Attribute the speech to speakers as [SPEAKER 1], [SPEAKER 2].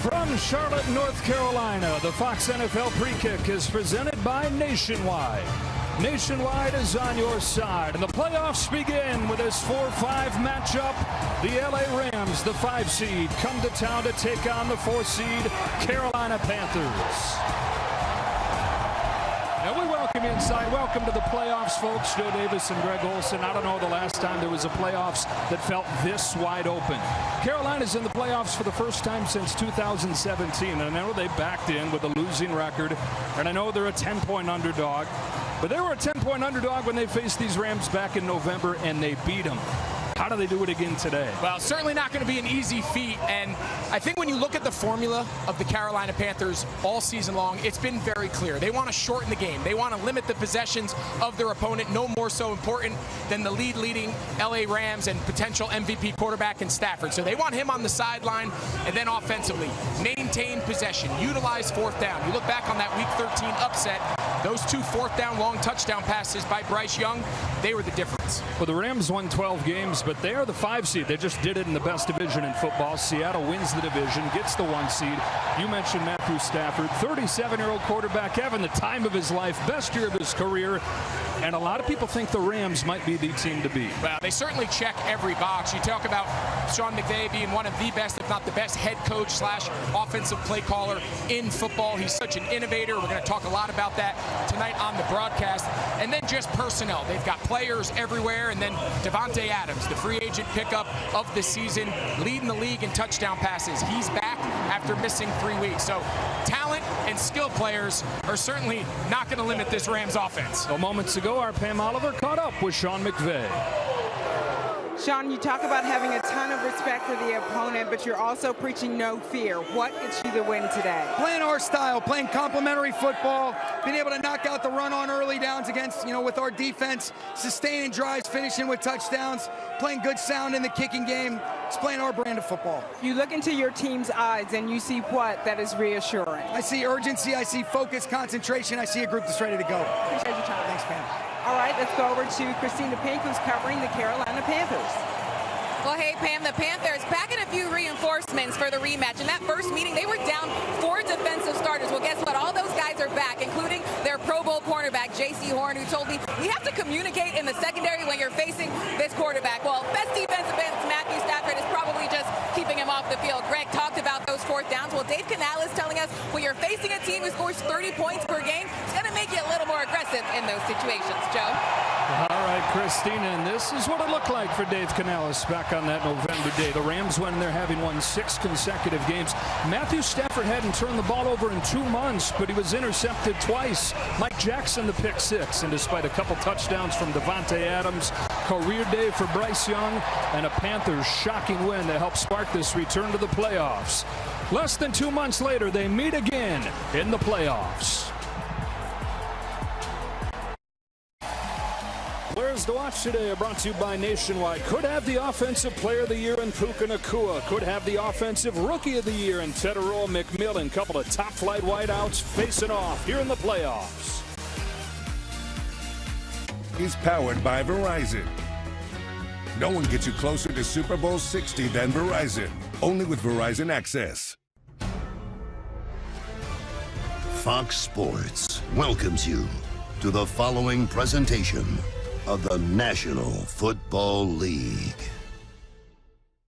[SPEAKER 1] From Charlotte, North Carolina, the Fox NFL Prekick is presented by Nationwide. Nationwide is on your side, and the playoffs begin with this 4-5 matchup. The LA Rams, the 5 seed, come to town to take on the 4 seed Carolina Panthers. And we welcome you inside. Welcome to the playoffs, folks. Joe Davis and Greg Olson. I don't know the last time there was a playoffs that felt this wide open. Carolina's in the playoffs for the first time since 2017. And I know they backed in with a losing record. And I know they're a 10-point underdog. But they were a 10-point underdog when they faced these Rams back in November, and they beat them. How do they do it again today?
[SPEAKER 2] Well, certainly not going to be an easy feat, and I think when you look at the formula of the Carolina Panthers all season long, it's been very clear. They want to shorten the game. They want to limit the possessions of their opponent, no more so important than the leading LA Rams and potential MVP quarterback in Stafford. So they want him on the sideline, and then offensively, maintain possession, utilize fourth down. You look back on that Week 13 upset, those 2 fourth-down long touchdown passes by Bryce Young, they were the difference.
[SPEAKER 1] Well, the Rams won 12 games, but they are the 5 seed. They just did it in the best division in football. Seattle wins the division, gets the 1 seed. You mentioned Matthew Stafford, 37-year-old quarterback, having the time of his life, best year of his career. And a lot of people think the Rams might be the team to beat.
[SPEAKER 2] Well, they certainly check every box. You talk about Sean McVay being one of the best, if not the best, head coach / offensive play caller in football. He's such an innovator. We're going to talk a lot about that tonight on the broadcast. And then just personnel. They've got players everywhere. And then Davante Adams, the free agent pickup of the season, leading the league in touchdown passes. He's back after missing 3 weeks. So talent and skill players are certainly not going to limit this Rams offense.
[SPEAKER 1] Well, moments ago, our Pam Oliver caught up with Sean McVay.
[SPEAKER 3] Sean, you talk about having a ton of respect for the opponent, but you're also preaching no fear. What gets you the win today?
[SPEAKER 4] Playing our style, playing complementary football, being able to knock out the run on early downs against, with our defense, sustaining drives, finishing with touchdowns, playing good sound in the kicking game. It's playing our brand of football.
[SPEAKER 3] You look into your team's eyes and you see what that is reassuring?
[SPEAKER 4] I see urgency, I see focus, concentration, I see a group that's ready to go.
[SPEAKER 3] Appreciate your time.
[SPEAKER 4] Thanks, Pam.
[SPEAKER 3] All right, let's go over to Christina Pink, who's covering the Carolina Panthers.
[SPEAKER 5] Well, hey, Pam, the Panthers packing a few reinforcements for the rematch. In that first meeting, they were down 4 defensive starters. Well, guess what? All those guys are back, including their Pro Bowl cornerback, J.C. Horn, who told me, we have to communicate in the secondary when you're facing this quarterback. Well, best defensive end, Matthew Stafford, is probably just keeping him off the field. Greg talked about those 4th downs. Well, Dave Canales telling us when you're facing a team who scores 30 points per game, it's going to make you a little more aggressive in those situations. Joe?
[SPEAKER 1] All right, Christina, and this is what it looked like for Dave Canales back on that November day. The Rams went in there having won 6 consecutive games. Matthew Stafford hadn't turned the ball over in 2 months, but he was intercepted twice. Mike Jackson, the pick 6, and despite a couple touchdowns from Davante Adams, career day for Bryce Young, and a Panthers shocking win that helped spark this return to the playoffs. Less than 2 months later, they meet again in the playoffs. Players to watch today are brought to you by Nationwide. Could have the Offensive Player of the Year in Puka Nacua. Could have the Offensive Rookie of the Year in Tedero McMillan. Couple of top-flight wideouts facing off here in the playoffs.
[SPEAKER 6] Is powered by Verizon. No one gets you closer to Super Bowl 60 than Verizon. Only with Verizon Access.
[SPEAKER 7] Fox Sports welcomes you to the following presentation of the National Football League.